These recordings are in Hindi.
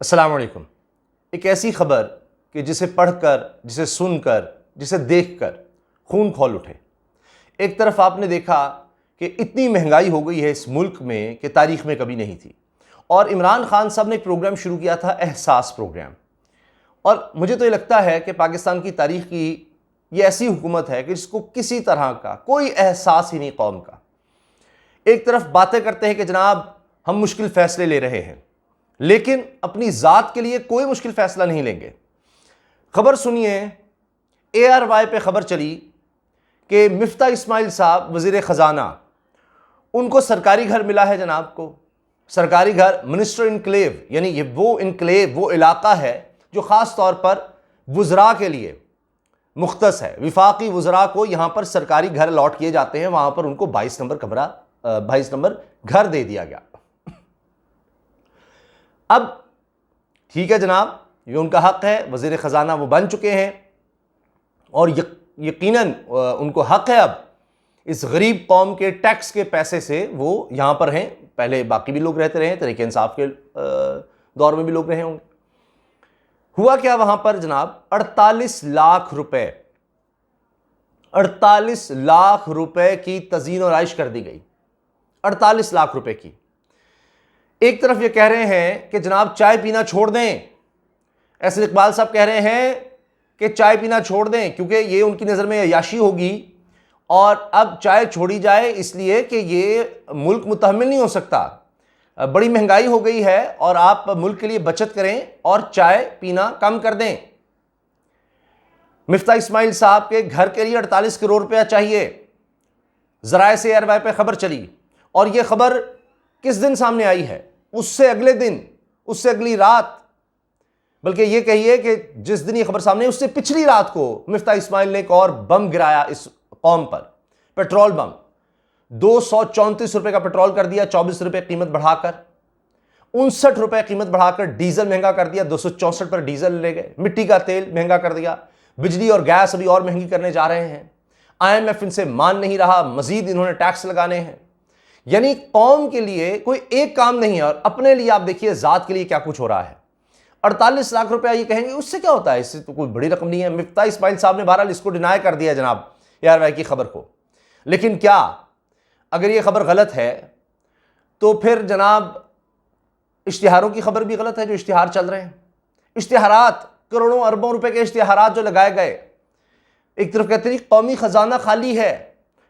अस्सलाम वालेकुम। एक ऐसी खबर कि जिसे पढ़कर, जिसे सुनकर, जिसे देखकर खून खौल उठे। एक तरफ आपने देखा कि इतनी महंगाई हो गई है इस मुल्क में कि तारीख में कभी नहीं थी, और इमरान खान साहब ने एक प्रोग्राम शुरू किया था, एहसास प्रोग्राम। और मुझे तो ये लगता है कि पाकिस्तान की तारीख की ये ऐसी हुकूमत है कि जिसको किसी तरह का कोई एहसास ही नहीं कौम का। एक तरफ बातें करते हैं कि जनाब हम मुश्किल फैसले ले रहे हैं, लेकिन अपनी ज़ात के लिए कोई मुश्किल फैसला नहीं लेंगे। खबर सुनिए, ARY पे खबर चली कि मिफ्ता इस्माइल साहब वज़ीर ख़जाना, उनको सरकारी घर मिला है जनाब को। सरकारी घर, मिनिस्टर इनक्लेव, यानी ये वो इनक्लेव, वो इलाका है जो ख़ास तौर पर वज़रा के लिए मुख्तस है। विफाकी वज़रा को यहाँ पर सरकारी घर अलॉट किए जाते हैं, वहाँ पर उनको 22 नंबर कमरा, 22 नंबर घर दे दिया गया। अब ठीक है जनाब, ये उनका हक है, वज़ीर ख़जाना वो बन चुके हैं, और यकीनन उनको हक है अब इस गरीब कौम के टैक्स के पैसे से वो यहाँ पर हैं। पहले बाकी भी लोग रहते रहे, तरीके इंसाफ के दौर में भी लोग रहे होंगे। हुआ क्या वहाँ पर जनाब, 48 लाख रुपए, 48 लाख रुपए की तज़ीन और आइश कर दी गई। 48 लाख रुपए की। एक तरफ ये कह रहे हैं कि जनाब चाय पीना छोड़ दें, ऐसे इकबाल साहब कह रहे हैं कि चाय पीना छोड़ दें क्योंकि ये उनकी नज़र में अय्याशी होगी, और अब चाय छोड़ी जाए इसलिए कि ये मुल्क मुतहम्मिल नहीं हो सकता, बड़ी महंगाई हो गई है, और आप मुल्क के लिए बचत करें और चाय पीना कम कर दें। मिफ्ता इस्माइल साहब के घर के लिए 48 करोड़ रुपया चाहिए। ज़राए से ARY पे खबर चली, और यह खबर किस दिन सामने आई है, उससे अगले दिन, उससे अगली रात, बल्कि यह कहिए कि जिस दिन ये खबर सामने, उससे पिछली रात को मिफ्ता इस्माइल ने एक और बम गिराया इस कौम पर, पेट्रोल बम। 234 रुपए का पेट्रोल कर दिया 24 रुपए कीमत बढ़ाकर, 59 रुपए कीमत बढ़ाकर डीजल महंगा कर दिया, 264 पर डीजल ले गए। मिट्टी का तेल महंगा कर दिया, बिजली और गैस अभी और महंगी करने जा रहे हैं। IMF इनसे मान नहीं रहा, मजीद इन्होंने टैक्स लगाने हैं। यानी कौम के लिए कोई एक काम नहीं है, और अपने लिए आप देखिए ज़ात के लिए क्या कुछ हो रहा है। 48 लाख रुपया ये कहेंगे उससे क्या होता है, इससे तो कोई बड़ी रकम नहीं है। मिफ्ता इस्माइल साहब ने बहरहाल इसको डिनाई कर दिया जनाब ARY की खबर को। लेकिन क्या अगर ये खबर गलत है तो फिर जनाब इश्तिहारों की खबर भी गलत है जो इश्तिहार चल रहे हैं। इश्तिहारात, करोड़ों अरबों रुपए के इश्तिहारात जो लगाए गए। एक तरफ कहते हैं कौमी खजाना खाली है,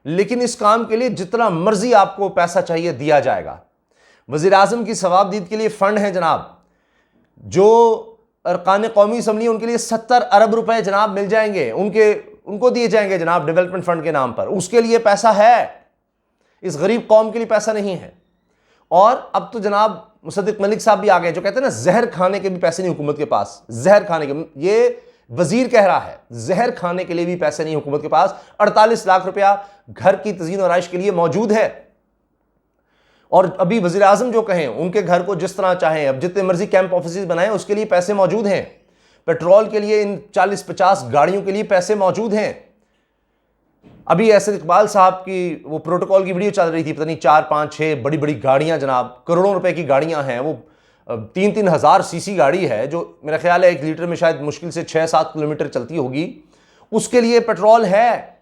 लेकिन इस काम के लिए जितना मर्जी आपको पैसा चाहिए दिया जाएगा। वज़ीर आज़म की सवाबदीद के लिए फंड है जनाब, जो अरकान कौमी असम्बली उनके लिए 70 अरब रुपए जनाब मिल जाएंगे, उनको दिए जाएंगे जनाब डेवलपमेंट फंड के नाम पर। उसके लिए पैसा है, इस गरीब कौम के लिए पैसा नहीं है। और अब तो जनाब मुसद्दिक मलिक साहब भी आ गए जो कहते हैं ना, जहर खाने के भी पैसे नहीं हुकूमत के पास। जहर खाने के, ये वजीर कह रहा है, जहर खाने के लिए भी पैसे नहीं हुकूमत के पास। 48 लाख रुपया घर की तज़ीन और आइश के लिए मौजूद है, और अभी वज़ीर आज़म जो कहें उनके घर को जिस तरह चाहें, अब जितने मर्जी कैंप ऑफिस बनाएं, उसके लिए पैसे मौजूद हैं। पेट्रोल के लिए इन 40-50 गाड़ियों के लिए पैसे मौजूद हैं। अभी ऐसे इकबाल साहब की वो प्रोटोकॉल की वीडियो चल रही थी, पता नहीं 4-5-6 बड़ी बड़ी गाड़ियां जनाब, करोड़ों रुपए की गाड़ियां हैं। वो 3-3 हज़ार सीसी गाड़ी है जो मेरा ख्याल है 1 लीटर में शायद मुश्किल से 6-7 किलोमीटर चलती होगी। उसके लिए पेट्रोल है।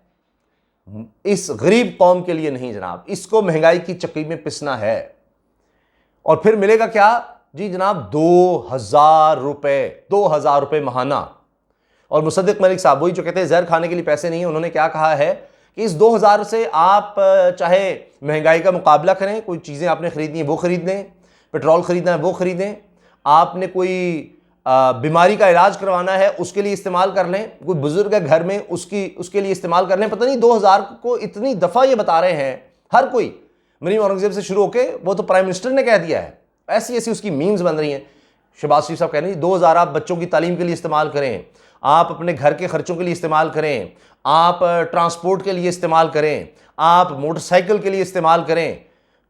इस गरीब कौम के लिए नहीं जनाब, इसको महंगाई की चक्की में पिसना है। और फिर मिलेगा क्या जी जनाब, 2000 रुपए महाना। और मुसद्दिक मलिक साहब वही जो कहते हैं जहर खाने के लिए पैसे नहीं है, उन्होंने क्या कहा है कि इस 2000 से आप चाहे महंगाई का मुकाबला करें, कोई चीज़ें आपने खरीदनी है वो खरीद लें, पेट्रोल खरीदना है वो खरीदें, आपने कोई बीमारी का इलाज करवाना है उसके लिए इस्तेमाल कर लें, कोई बुजुर्ग है घर में उसके लिए इस्तेमाल कर लें। पता नहीं 2000 को इतनी दफ़ा ये बता रहे हैं हर कोई, मरीम औरंगजेब से शुरू होके, वो तो प्राइम मिनिस्टर ने कह दिया है, ऐसी ऐसी उसकी मीम्स बन रही हैं। शहबाज शरीफ साहब कह रहे हैं 2000 आप बच्चों की तालीम के लिए इस्तेमाल करें, आप अपने घर के खर्चों के लिए इस्तेमाल करें, आप ट्रांसपोर्ट के लिए इस्तेमाल करें, आप मोटरसाइकिल के लिए इस्तेमाल करें,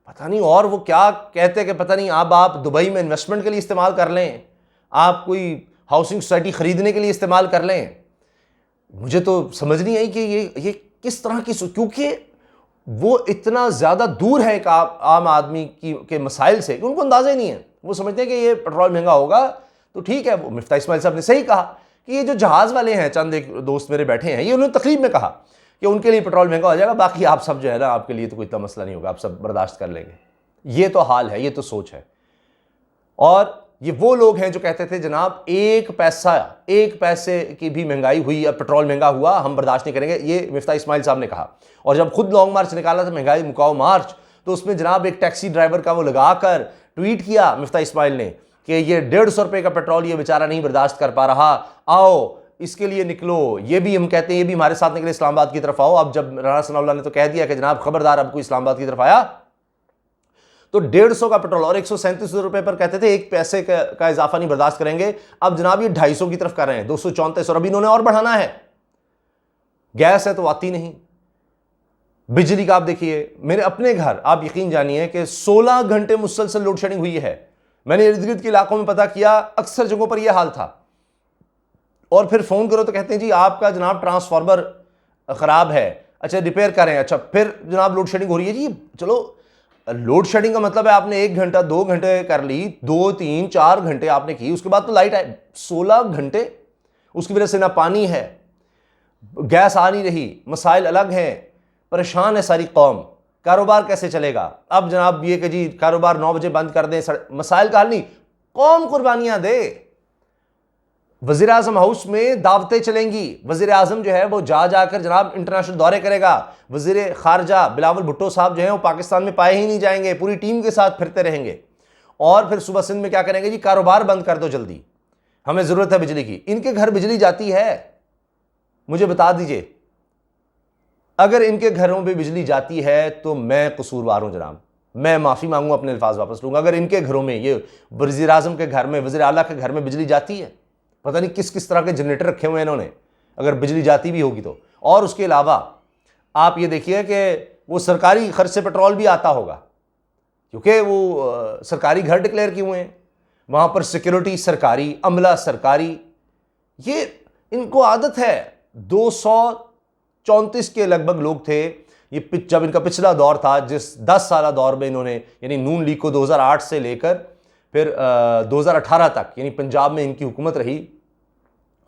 पता नहीं और वो क्या कहते हैं कि पता नहीं आप दुबई में इन्वेस्टमेंट के लिए इस्तेमाल कर लें, आप कोई हाउसिंग सोसाइटी खरीदने के लिए इस्तेमाल कर लें। मुझे तो समझ नहीं आई कि ये किस तरह की, क्योंकि वो इतना ज़्यादा दूर है एक आम आदमी के मसाइल से कि उनको अंदाज़ा ही नहीं है। वो समझते हैं कि ये पेट्रोल महंगा होगा तो ठीक है, वो मिफ्ता इस्माइल साहब ने सही कहा कि ये जो जहाज़ वाले हैं, चंद एक दोस्त मेरे बैठे हैं, ये उन्होंने तकरीब में कहा कि उनके लिए पेट्रोल महंगा हो जाएगा, बाकी आप सब जो है ना, आपके लिए तो कोई इतना मसला नहीं होगा, आप सब बर्दाश्त कर लेंगे। ये तो हाल है, ये तो सोच है। और ये वो लोग हैं जो कहते थे जनाब एक पैसे की भी महंगाई हुई या पेट्रोल महंगा हुआ हम बर्दाश्त नहीं करेंगे, ये मिफ्ता इस्माइल साहब ने कहा। और जब खुद लॉन्ग मार्च निकाला था, महंगाई मुकाओ मार्च, तो उसमें जनाब एक टैक्सी ड्राइवर का वो लगाकर ट्वीट किया मिफ्ता इस्माइल ने कि ये 150 रुपये का पेट्रोल ये बेचारा नहीं बर्दाश्त कर पा रहा, आओ इसके लिए निकलो। ये भी हम कहते हैं, ये भी हमारे साथ निकले, इस्लामाबाद की तरफ आओ। अब जब राणा सनाउल्लाह ने तो कह दिया कि जनाब खबरदार, अब कोई इस्लामाबाद की तरफ आया तो 150 का पेट्रोल और 137 रुपए पर कहते थे एक पैसे का इजाफा नहीं बर्दाश्त करेंगे, अब जनाब ये 250 की तरफ कर रहे हैं, 234, और अभी इन्होंने और बढ़ाना है। गैस है तो आती नहीं, बिजली का आप देखिए, मेरे अपने घर आप यकीन जानिए कि 16 घंटे मुसलसल लोड शेडिंग हुई है। मैंने इर्द गिर्द के इलाकों में पता किया, अक्सर जगहों पर यह हाल था। और फिर फोन करो तो कहते हैं जी आपका जनाब ट्रांसफार्मर खराब है, अच्छा रिपेयर करें, अच्छा फिर जनाब लोड शेडिंग हो रही है। जी चलो, लोड शेडिंग का मतलब है आपने 1 घंटा 2 घंटे कर ली, 2 3 4 घंटे आपने की, उसके बाद तो लाइट आए। 16 घंटे उसकी वजह से ना पानी है, गैस आ नहीं रही, मसाइल अलग हैं, परेशान है सारी कौम, कारोबार कैसे चलेगा। अब जनाब ये कि जी कारोबार 9 बजे बंद कर दें, मसाइल का हल नहीं, कौम कुर्बानियां दे। वज़ीर आज़म हाउस में दावतें चलेंगी, वज़ीर आज़म जो है वो जाकर जनाब इंटरनेशनल दौरे करेगा, वज़ीर खारजा बिलावल भुट्टो साहब जो हैं वो पाकिस्तान में पाए ही नहीं जाएंगे, पूरी टीम के साथ फिरते रहेंगे। और फिर सुबह सिंध में क्या करेंगे जी, कारोबार बंद कर दो जल्दी, हमें ज़रूरत है बिजली की। इनके घर बिजली जाती है, मुझे बता दीजिए, अगर इनके घरों पर बिजली जाती है तो मैं कसूरवार हूँ जनाब, मैं माफ़ी मांगूँ, अपने अल्फाज वापस लूँगा। अगर इनके घरों में, ये वज़ीर आज़म के घर में, वज़ीर आला के घर में बिजली जाती है, पता नहीं किस किस तरह के जनरेटर रखे हुए हैं इन्होंने, अगर बिजली जाती भी होगी तो। और उसके अलावा आप ये देखिए कि वो सरकारी खर्च से पेट्रोल भी आता होगा, क्योंकि वो सरकारी घर डिक्लेयर किए हुए हैं, वहाँ पर सिक्योरिटी सरकारी, अमला सरकारी। ये इनको आदत है। 234 के लगभग लोग थे ये जब इनका पिछला दौर था, जिस 10 साल दौर में इन्होंने, यानी नून लीग को 2008 से लेकर फिर 2018 तक, यानी पंजाब में इनकी हुकूमत रही,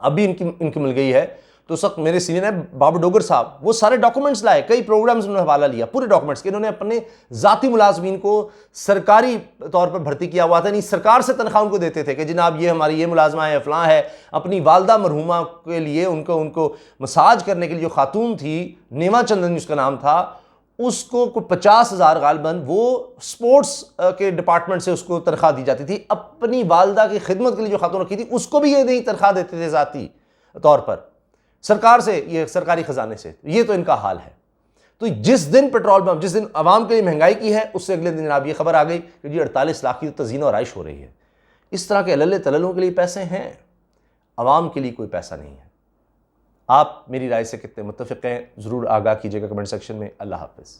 अभी इनकी मिल गई है। तो उस वक्त मेरे सीनियर है बाबू डोगर साहब, वो सारे डॉक्यूमेंट्स लाए, कई प्रोग्राम्स उन्होंने हवाला लिया, पूरे डॉक्यूमेंट्स के। इन्होंने अपने ज़ाती मुलाजमीन को सरकारी तौर पर भर्ती किया हुआ था, नहीं सरकार से तनख्वाह उनको देते थे कि जनाब ये हमारी ये मुलाजमा है, फलां है। अपनी वालदा मरहूमा के लिए उनको मसाज करने के लिए जो खातून थी, नेमा चंदन उसका नाम था, उसको 50,000 गालबन वो स्पोर्ट्स के डिपार्टमेंट से उसको तनख्वाह दी जाती थी। अपनी वालदा की खिदमत के लिए जो खातून रखी थी उसको भी ये नहीं तनख्वाह देते थे ज़ाती तौर पर, सरकार से, ये सरकारी खजाने से। ये तो इनका हाल है। तो जिस दिन पेट्रोल पंप, जिस दिन आवाम के लिए महंगाई की है, उससे अगले दिन जनाब ये खबर आ गई कि जी 48 लाख की तो तज़ीन और आइश हो रही है। इस तरह के अल्ले तललों के लिए पैसे हैं, आवाम के लिए कोई पैसा नहीं है। आप मेरी राय से कितने मुत्तफ़िक़ हैं, ज़रूर आगाह कीजिएगा कमेंट सेक्शन में। अल्लाह हाफ़िज़।